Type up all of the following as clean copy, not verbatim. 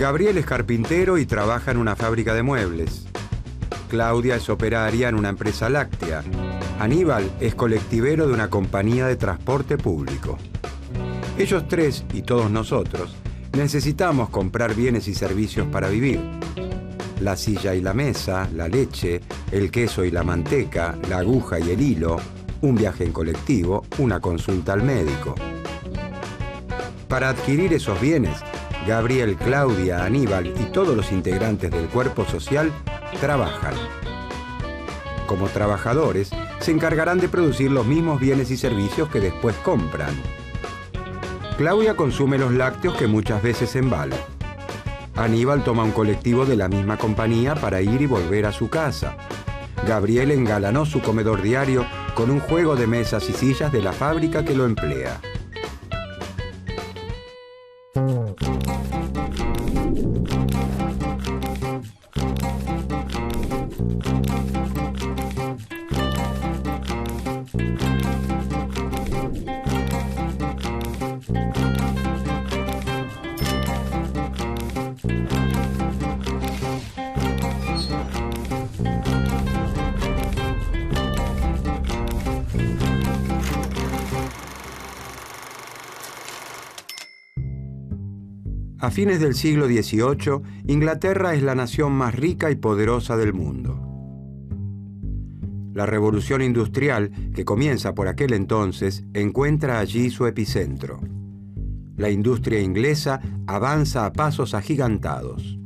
Gabriel es carpintero y trabaja en una fábrica de muebles. Claudia es operaria en una empresa láctea. Aníbal es colectivero de una compañía de transporte público. Ellos tres, y todos nosotros, necesitamos comprar bienes y servicios para vivir. La silla y la mesa, la leche, el queso y la manteca, la aguja y el hilo, un viaje en colectivo, una consulta al médico. Para adquirir esos bienes, Gabriel, Claudia, Aníbal y todos los integrantes del cuerpo social trabajan. Como trabajadores, se encargarán de producir los mismos bienes y servicios que después compran. Claudia consume los lácteos que muchas veces embala. Aníbal toma un colectivo de la misma compañía para ir y volver a su casa. Gabriel engalanó su comedor diario con un juego de mesas y sillas de la fábrica que lo emplea. A fines del siglo XVIII, Inglaterra es la nación más rica y poderosa del mundo. La revolución industrial, que comienza por aquel entonces, encuentra allí su epicentro. La industria inglesa avanza a pasos agigantados.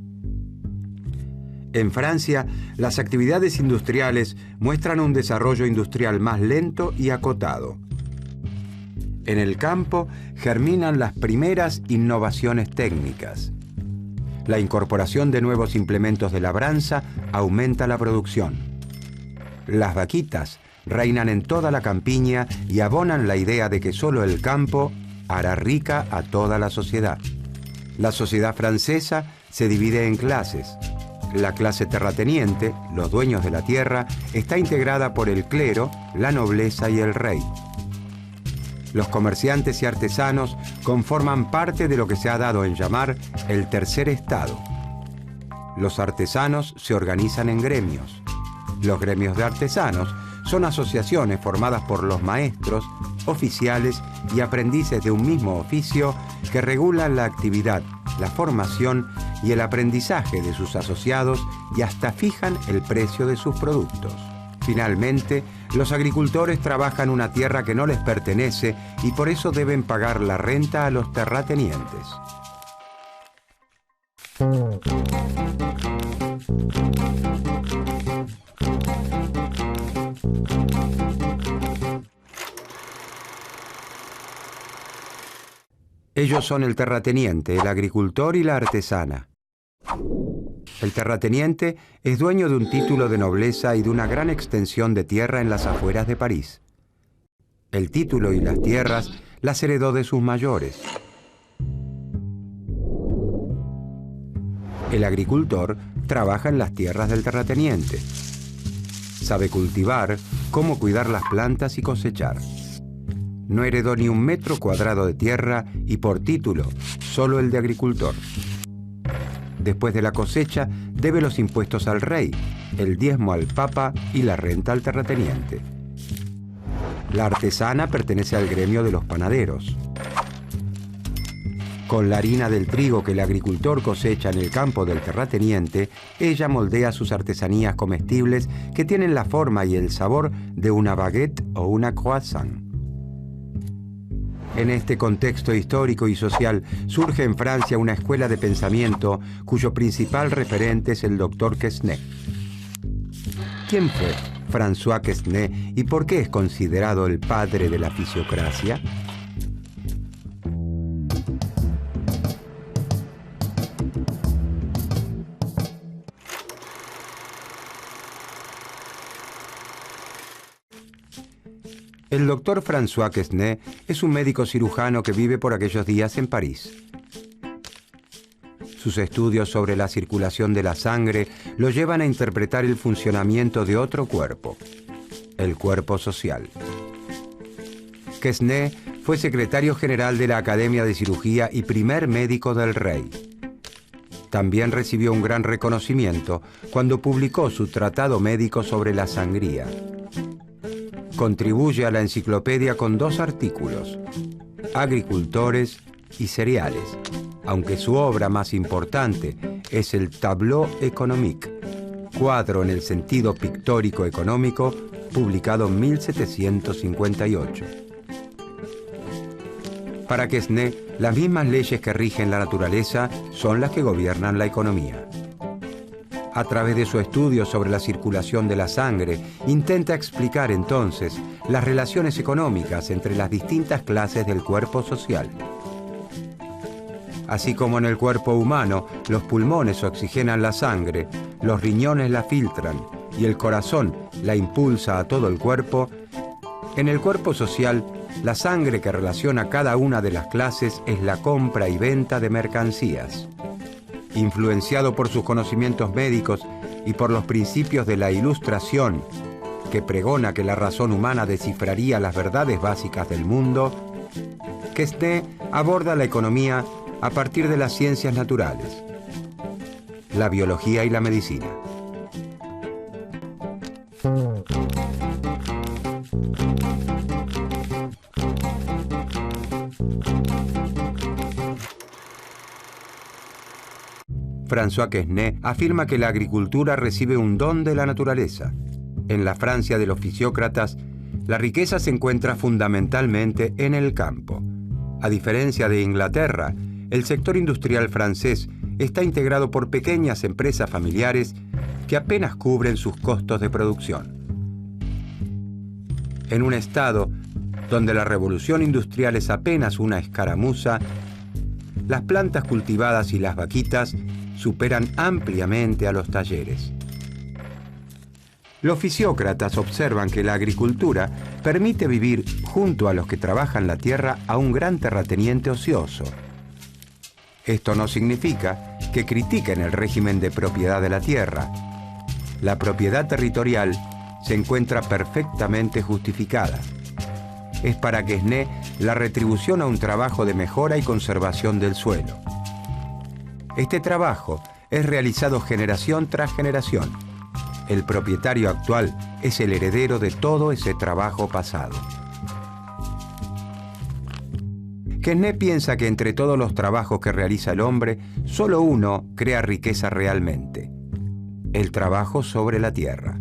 En Francia, las actividades industriales muestran un desarrollo industrial más lento y acotado. En el campo germinan las primeras innovaciones técnicas. La incorporación de nuevos implementos de labranza aumenta la producción. Las vaquitas reinan en toda la campiña y abonan la idea de que solo el campo hará rica a toda la sociedad. La sociedad francesa se divide en clases. La clase terrateniente, los dueños de la tierra, está integrada por el clero, la nobleza y el rey. Los comerciantes y artesanos conforman parte de lo que se ha dado en llamar el tercer estado. Los artesanos se organizan en gremios. Los gremios de artesanos son asociaciones formadas por los maestros, oficiales y aprendices de un mismo oficio que regulan la actividad, la formación y el aprendizaje de sus asociados y hasta fijan el precio de sus productos. Finalmente, los agricultores trabajan una tierra que no les pertenece y por eso deben pagar la renta a los terratenientes. Ellos son el terrateniente, el agricultor y la artesana. El terrateniente es dueño de un título de nobleza y de una gran extensión de tierra en las afueras de París. El título y las tierras las heredó de sus mayores. El agricultor trabaja en las tierras del terrateniente. Sabe cultivar, cómo cuidar las plantas y cosechar. No heredó ni un metro cuadrado de tierra y por título, solo el de agricultor. Después de la cosecha, debe los impuestos al rey, el diezmo al papa y la renta al terrateniente. La artesana pertenece al gremio de los panaderos. Con la harina del trigo que el agricultor cosecha en el campo del terrateniente, ella moldea sus artesanías comestibles que tienen la forma y el sabor de una baguette o una croissant. En este contexto histórico y social surge en Francia una escuela de pensamiento cuyo principal referente es el doctor Quesnay. ¿Quién fue François Quesnay y por qué es considerado el padre de la fisiocracia? El doctor François Quesnay es un médico cirujano que vive por aquellos días en París. Sus estudios sobre la circulación de la sangre lo llevan a interpretar el funcionamiento de otro cuerpo, el cuerpo social. Quesnay fue secretario general de la Academia de Cirugía y primer médico del rey. También recibió un gran reconocimiento cuando publicó su tratado médico sobre la sangría. Contribuye a la enciclopedia con 2 artículos, Agricultores y cereales, aunque su obra más importante es el Tableau économique, cuadro en el sentido pictórico económico, publicado en 1758. Para Quesnay, las mismas leyes que rigen la naturaleza son las que gobiernan la economía. A través de su estudio sobre la circulación de la sangre, intenta explicar entonces las relaciones económicas entre las distintas clases del cuerpo social. Así como en el cuerpo humano, los pulmones oxigenan la sangre, los riñones la filtran y el corazón la impulsa a todo el cuerpo, en el cuerpo social, la sangre que relaciona cada una de las clases es la compra y venta de mercancías. Influenciado por sus conocimientos médicos y por los principios de la Ilustración, que pregona que la razón humana descifraría las verdades básicas del mundo, Quesnay aborda la economía a partir de las ciencias naturales, la biología y la medicina. François Quesnay afirma que la agricultura recibe un don de la naturaleza. En la Francia de los fisiócratas, la riqueza se encuentra fundamentalmente en el campo. A diferencia de Inglaterra, el sector industrial francés está integrado por pequeñas empresas familiares que apenas cubren sus costos de producción. En un estado donde la revolución industrial es apenas una escaramuza, las plantas cultivadas y las vaquitas superan ampliamente a los talleres. Los fisiócratas observan que la agricultura permite vivir junto a los que trabajan la tierra a un gran terrateniente ocioso. Esto no significa que critiquen el régimen de propiedad de la tierra. La propiedad territorial se encuentra perfectamente justificada. Es para Quesnay la retribución a un trabajo de mejora y conservación del suelo. Este trabajo es realizado generación tras generación. El propietario actual es el heredero de todo ese trabajo pasado. Quesnay piensa que entre todos los trabajos que realiza el hombre, solo uno crea riqueza realmente: el trabajo sobre la tierra.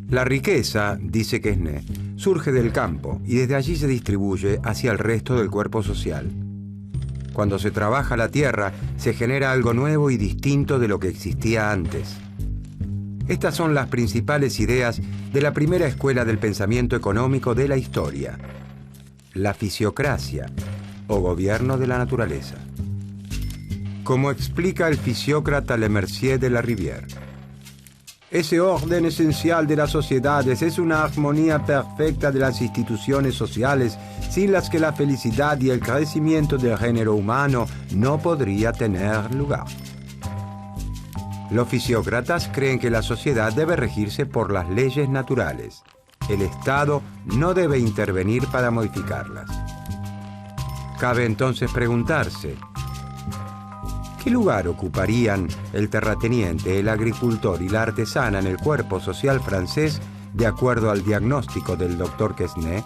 La riqueza, dice Quesnay, surge del campo y desde allí se distribuye hacia el resto del cuerpo social. Cuando se trabaja la tierra, se genera algo nuevo y distinto de lo que existía antes. Estas son las principales ideas de la primera escuela del pensamiento económico de la historia: la fisiocracia, o gobierno de la naturaleza. Como explica el fisiócrata Le Mercier de la Rivière, ese orden esencial de las sociedades es una armonía perfecta de las instituciones sociales sin las que la felicidad y el crecimiento del género humano no podría tener lugar. Los fisiócratas creen que la sociedad debe regirse por las leyes naturales. El Estado no debe intervenir para modificarlas. Cabe entonces preguntarse: ¿qué lugar ocuparían el terrateniente, el agricultor y la artesana en el cuerpo social francés de acuerdo al diagnóstico del doctor Quesnay?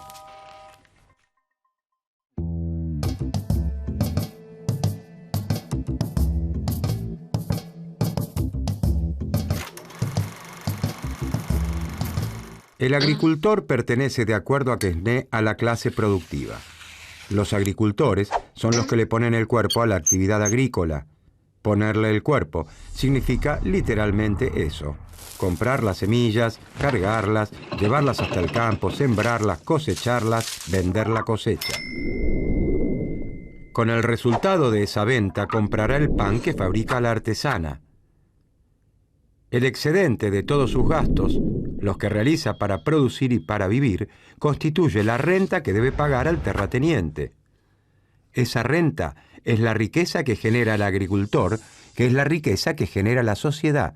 El agricultor pertenece, de acuerdo a Quesnay, a la clase productiva. Los agricultores son los que le ponen el cuerpo a la actividad agrícola. Ponerle el cuerpo significa literalmente eso: comprar las semillas, cargarlas, llevarlas hasta el campo, sembrarlas, cosecharlas, vender la cosecha. Con el resultado de esa venta comprará el pan que fabrica la artesana. El excedente de todos sus gastos, los que realiza para producir y para vivir, constituye la renta que debe pagar al terrateniente. Esa renta es la riqueza que genera el agricultor, que es la riqueza que genera la sociedad.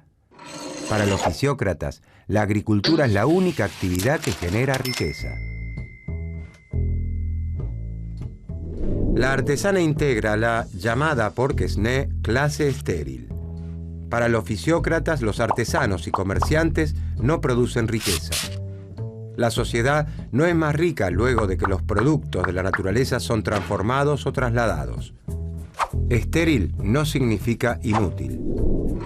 Para los fisiócratas, la agricultura es la única actividad que genera riqueza. La artesana integra la llamada por Quesnay clase estéril. Para los fisiócratas, los artesanos y comerciantes no producen riqueza. La sociedad no es más rica luego de que los productos de la naturaleza son transformados o trasladados. Estéril no significa inútil.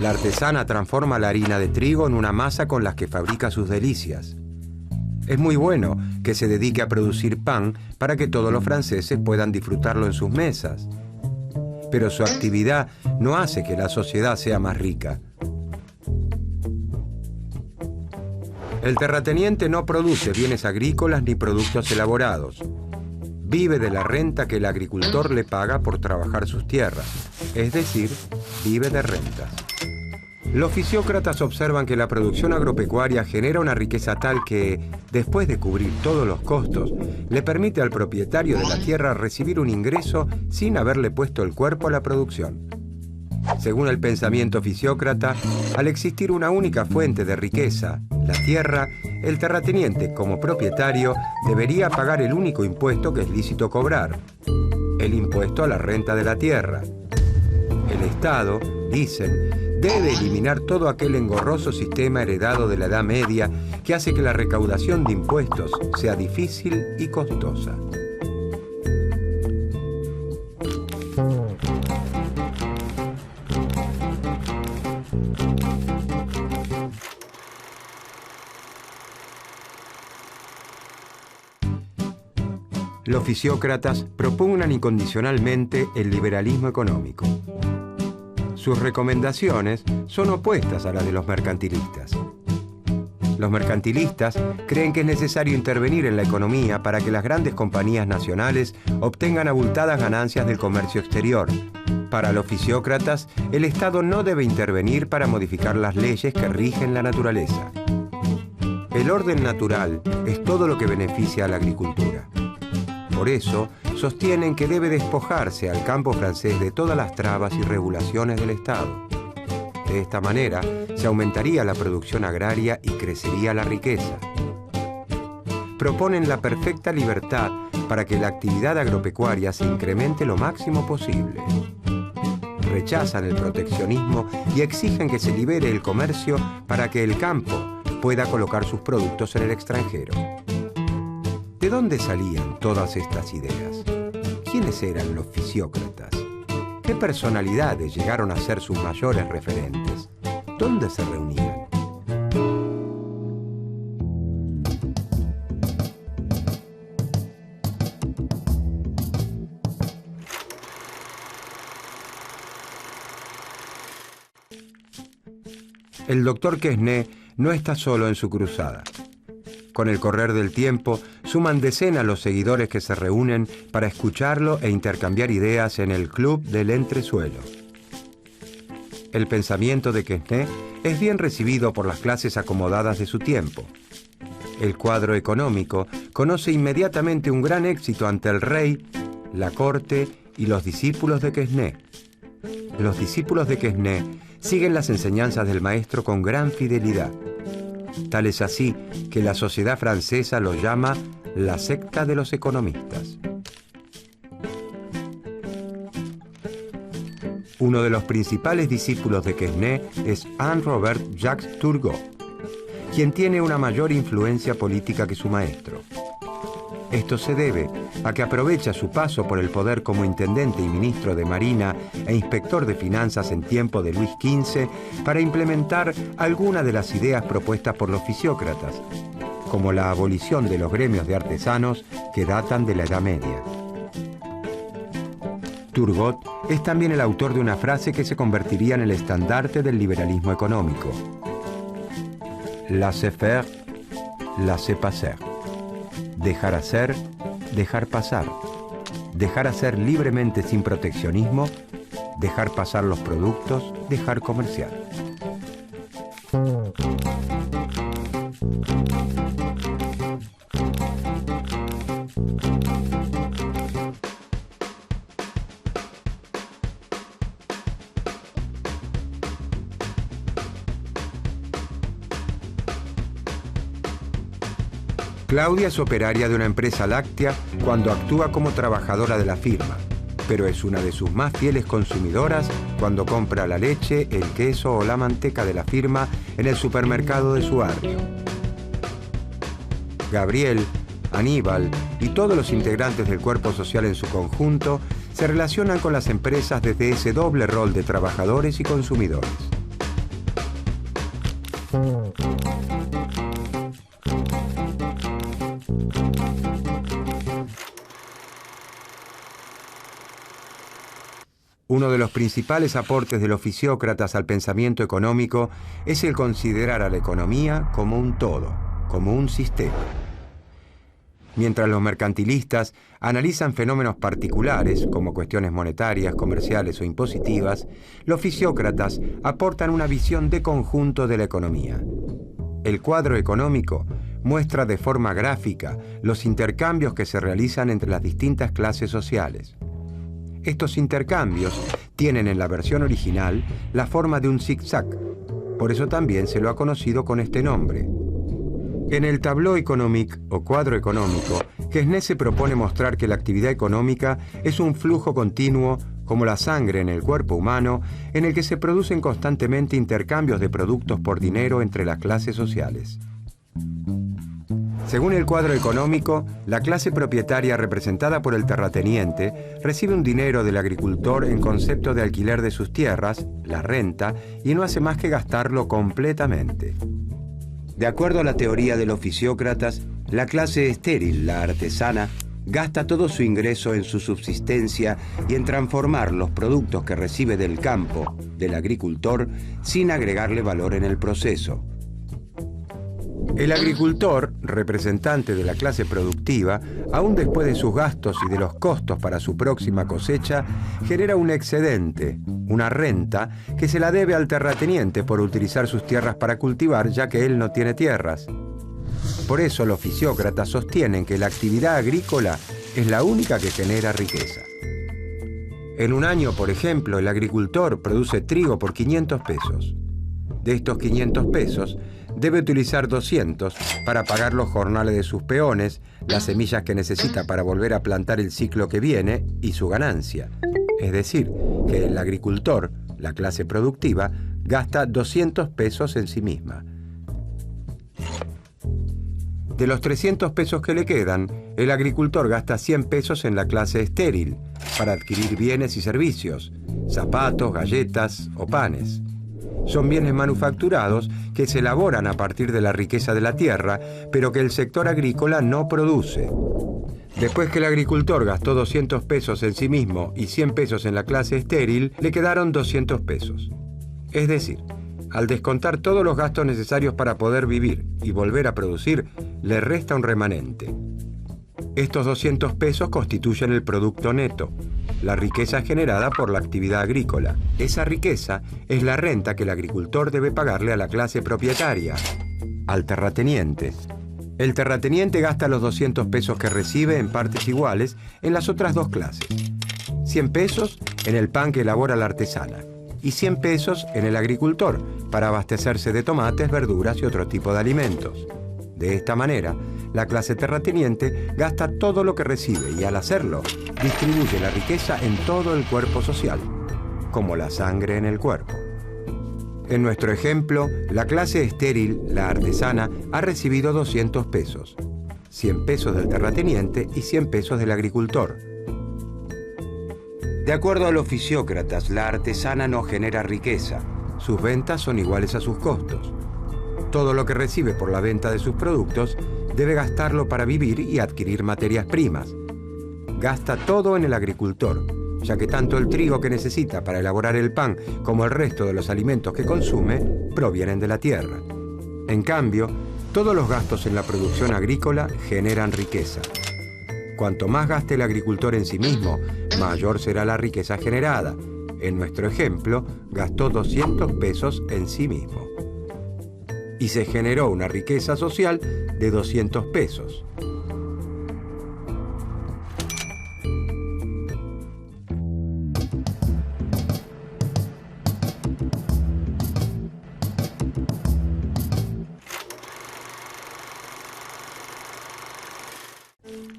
La artesana transforma la harina de trigo en una masa con la que fabrica sus delicias. Es muy bueno que se dedique a producir pan para que todos los franceses puedan disfrutarlo en sus mesas. Pero su actividad no hace que la sociedad sea más rica. El terrateniente no produce bienes agrícolas ni productos elaborados. Vive de la renta que el agricultor le paga por trabajar sus tierras, es decir, vive de rentas. Los fisiócratas observan que la producción agropecuaria genera una riqueza tal que, después de cubrir todos los costos, le permite al propietario de la tierra recibir un ingreso sin haberle puesto el cuerpo a la producción. Según el pensamiento fisiócrata, al existir una única fuente de riqueza, la tierra, el terrateniente, como propietario, debería pagar el único impuesto que es lícito cobrar, el impuesto a la renta de la tierra. El Estado, dicen, debe eliminar todo aquel engorroso sistema heredado de la Edad Media que hace que la recaudación de impuestos sea difícil y costosa. Los fisiócratas propugnan incondicionalmente el liberalismo económico. Sus recomendaciones son opuestas a las de los mercantilistas. Los mercantilistas creen que es necesario intervenir en la economía para que las grandes compañías nacionales obtengan abultadas ganancias del comercio exterior. Para los fisiócratas, el Estado no debe intervenir para modificar las leyes que rigen la naturaleza. El orden natural es todo lo que beneficia a la agricultura. Por eso, sostienen que debe despojarse al campo francés de todas las trabas y regulaciones del Estado. De esta manera, se aumentaría la producción agraria y crecería la riqueza. Proponen la perfecta libertad para que la actividad agropecuaria se incremente lo máximo posible. Rechazan el proteccionismo y exigen que se libere el comercio para que el campo pueda colocar sus productos en el extranjero. ¿De dónde salían todas estas ideas? ¿Quiénes eran los fisiócratas? ¿Qué personalidades llegaron a ser sus mayores referentes? ¿Dónde se reunían? El doctor Quesnay no está solo en su cruzada. Con el correr del tiempo, suman decenas los seguidores que se reúnen para escucharlo e intercambiar ideas en el Club del Entresuelo. El pensamiento de Quesnay es bien recibido por las clases acomodadas de su tiempo. El cuadro económico conoce inmediatamente un gran éxito ante el rey, la corte y los discípulos de Quesnay. Los discípulos de Quesnay siguen las enseñanzas del maestro con gran fidelidad. Tal es así que la sociedad francesa lo llama la secta de los economistas. Uno de los principales discípulos de Quesnay es Henri-Robert Jacques Turgot, quien tiene una mayor influencia política que su maestro. Esto se debe a que aprovecha su paso por el poder como intendente y ministro de Marina e inspector de finanzas en tiempo de Luis XV para implementar algunas de las ideas propuestas por los fisiócratas, como la abolición de los gremios de artesanos que datan de la Edad Media. Turgot es también el autor de una frase que se convertiría en el estandarte del liberalismo económico. Laissez-faire, laissez-passer. Dejar hacer, dejar pasar. Dejar hacer libremente sin proteccionismo, dejar pasar los productos, dejar comerciar. Claudia es operaria de una empresa láctea cuando actúa como trabajadora de la firma. pero es una de sus más fieles consumidoras cuando compra la leche, el queso o la manteca de la firma en el supermercado de su barrio. Gabriel, Aníbal y todos los integrantes del cuerpo social en su conjunto se relacionan con las empresas desde ese doble rol de trabajadores y consumidores. Uno de los principales aportes de los fisiócratas al pensamiento económico es el considerar a la economía como un todo, como un sistema. Mientras los mercantilistas analizan fenómenos particulares, como cuestiones monetarias, comerciales o impositivas, los fisiócratas aportan una visión de conjunto de la economía. El cuadro económico muestra de forma gráfica los intercambios que se realizan entre las distintas clases sociales. Estos intercambios tienen en la versión original la forma de un zigzag, por eso también se lo ha conocido con este nombre. En el Tableau économique o cuadro económico, Quesnay se propone mostrar que la actividad económica es un flujo continuo, como la sangre en el cuerpo humano, en el que se producen constantemente intercambios de productos por dinero entre las clases sociales. Según el cuadro económico, la clase propietaria representada por el terrateniente recibe un dinero del agricultor en concepto de alquiler de sus tierras, la renta, y no hace más que gastarlo completamente. De acuerdo a la teoría de los fisiócratas, la clase estéril, la artesana, gasta todo su ingreso en su subsistencia y en transformar los productos que recibe del campo, del agricultor, sin agregarle valor en el proceso. El agricultor, representante de la clase productiva, aún después de sus gastos y de los costos para su próxima cosecha, genera un excedente, una renta, que se la debe al terrateniente por utilizar sus tierras para cultivar, ya que él no tiene tierras. Por eso los fisiócratas sostienen que la actividad agrícola es la única que genera riqueza. En un año, por ejemplo, el agricultor produce trigo por 500 pesos. De estos 500 pesos, debe utilizar 200 para pagar los jornales de sus peones, las semillas que necesita para volver a plantar el ciclo que viene y su ganancia. Es decir, que el agricultor, la clase productiva, gasta 200 pesos en sí misma. De los 300 pesos que le quedan, el agricultor gasta 100 pesos en la clase estéril para adquirir bienes y servicios, zapatos, galletas o panes. Son bienes manufacturados que se elaboran a partir de la riqueza de la tierra, pero que el sector agrícola no produce. Después que el agricultor gastó 200 pesos en sí mismo y 100 pesos en la clase estéril, le quedaron 200 pesos. Es decir, al descontar todos los gastos necesarios para poder vivir y volver a producir, le resta un remanente. Estos 200 pesos constituyen el producto neto, la riqueza generada por la actividad agrícola. Esa riqueza es la renta que el agricultor debe pagarle a la clase propietaria, al terrateniente. El terrateniente gasta los 200 pesos que recibe en partes iguales en las otras dos clases. 100 pesos en el pan que elabora la artesana y 100 pesos en el agricultor para abastecerse de tomates, verduras y otro tipo de alimentos. De esta manera, la clase terrateniente gasta todo lo que recibe y al hacerlo, distribuye la riqueza en todo el cuerpo social, como la sangre en el cuerpo. En nuestro ejemplo, la clase estéril, la artesana, ha recibido 200 pesos, 100 pesos del terrateniente y 100 pesos del agricultor. De acuerdo a los fisiócratas, la artesana no genera riqueza, sus ventas son iguales a sus costos. Todo lo que recibe por la venta de sus productos debe gastarlo para vivir y adquirir materias primas. Gasta todo en el agricultor, ya que tanto el trigo que necesita para elaborar el pan como el resto de los alimentos que consume provienen de la tierra. En cambio, todos los gastos en la producción agrícola generan riqueza. Cuanto más gaste el agricultor en sí mismo, mayor será la riqueza generada. En nuestro ejemplo, gastó 200 pesos en sí mismo. Y se generó una riqueza social de 200 pesos.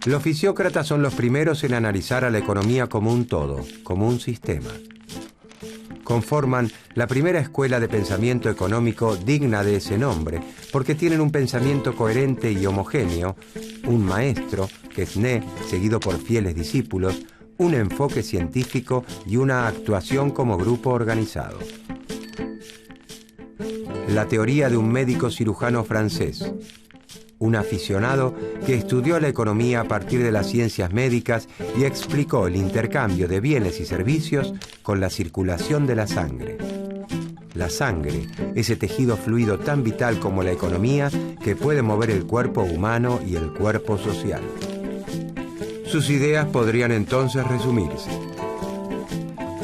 Los fisiócratas son los primeros en analizar a la economía como un todo, como un sistema. Conforman la primera escuela de pensamiento económico digna de ese nombre, porque tienen un pensamiento coherente y homogéneo, un maestro, Quesnay, seguido por fieles discípulos, un enfoque científico y una actuación como grupo organizado. La teoría de un médico cirujano francés, un aficionado que estudió la economía a partir de las ciencias médicas y explicó el intercambio de bienes y servicios con la circulación de la sangre. La sangre, ese tejido fluido tan vital como la economía que puede mover el cuerpo humano y el cuerpo social. Sus ideas podrían entonces resumirse.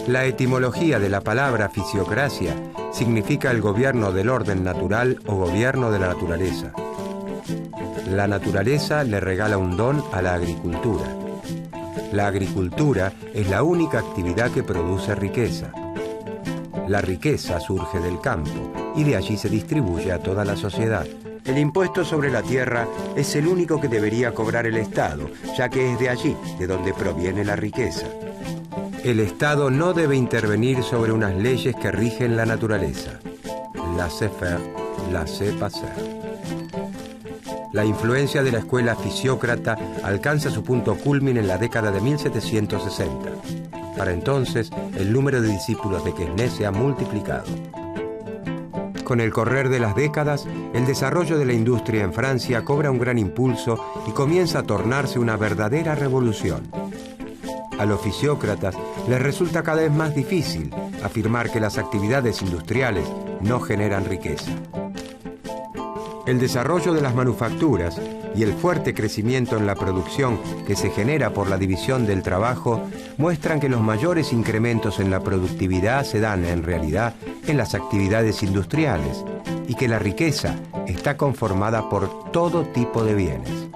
La etimología de la palabra fisiocracia significa el gobierno del orden natural o gobierno de la naturaleza. La naturaleza le regala un don a la agricultura. La agricultura es la única actividad que produce riqueza. La riqueza surge del campo y de allí se distribuye a toda la sociedad. El impuesto sobre la tierra es el único que debería cobrar el Estado, ya que es de allí de donde proviene la riqueza. El Estado no debe intervenir sobre unas leyes que rigen la naturaleza. Laissez-faire, laissez-passer. La influencia de la escuela fisiócrata alcanza su punto culmine en la década de 1760. Para entonces, el número de discípulos de Quesnay se ha multiplicado. Con el correr de las décadas, el desarrollo de la industria en Francia cobra un gran impulso y comienza a tornarse una verdadera revolución. A los fisiócratas les resulta cada vez más difícil afirmar que las actividades industriales no generan riqueza. El desarrollo de las manufacturas y el fuerte crecimiento en la producción que se genera por la división del trabajo muestran que los mayores incrementos en la productividad se dan en realidad en las actividades industriales y que la riqueza está conformada por todo tipo de bienes.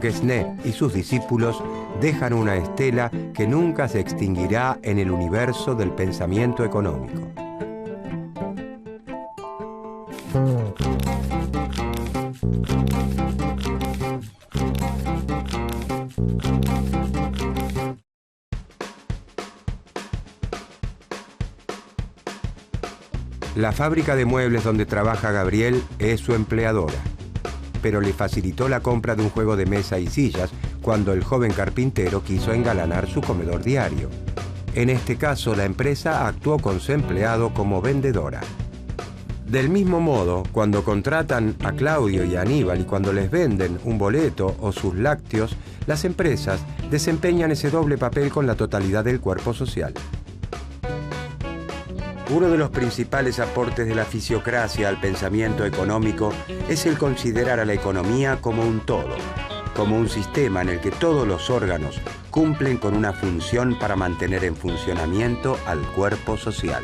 Quesnay y sus discípulos dejan una estela que nunca se extinguirá en el universo del pensamiento económico. La fábrica de muebles donde trabaja Gabriel es su empleadora, pero le facilitó la compra de un juego de mesa y sillas cuando el joven carpintero quiso engalanar su comedor diario. En este caso, la empresa actuó con su empleado como vendedora. Del mismo modo, cuando contratan a Claudio y a Aníbal y cuando les venden un boleto o sus lácteos, las empresas desempeñan ese doble papel con la totalidad del cuerpo social. Uno de los principales aportes de la fisiocracia al pensamiento económico es el considerar a la economía como un todo, como un sistema en el que todos los órganos cumplen con una función para mantener en funcionamiento al cuerpo social.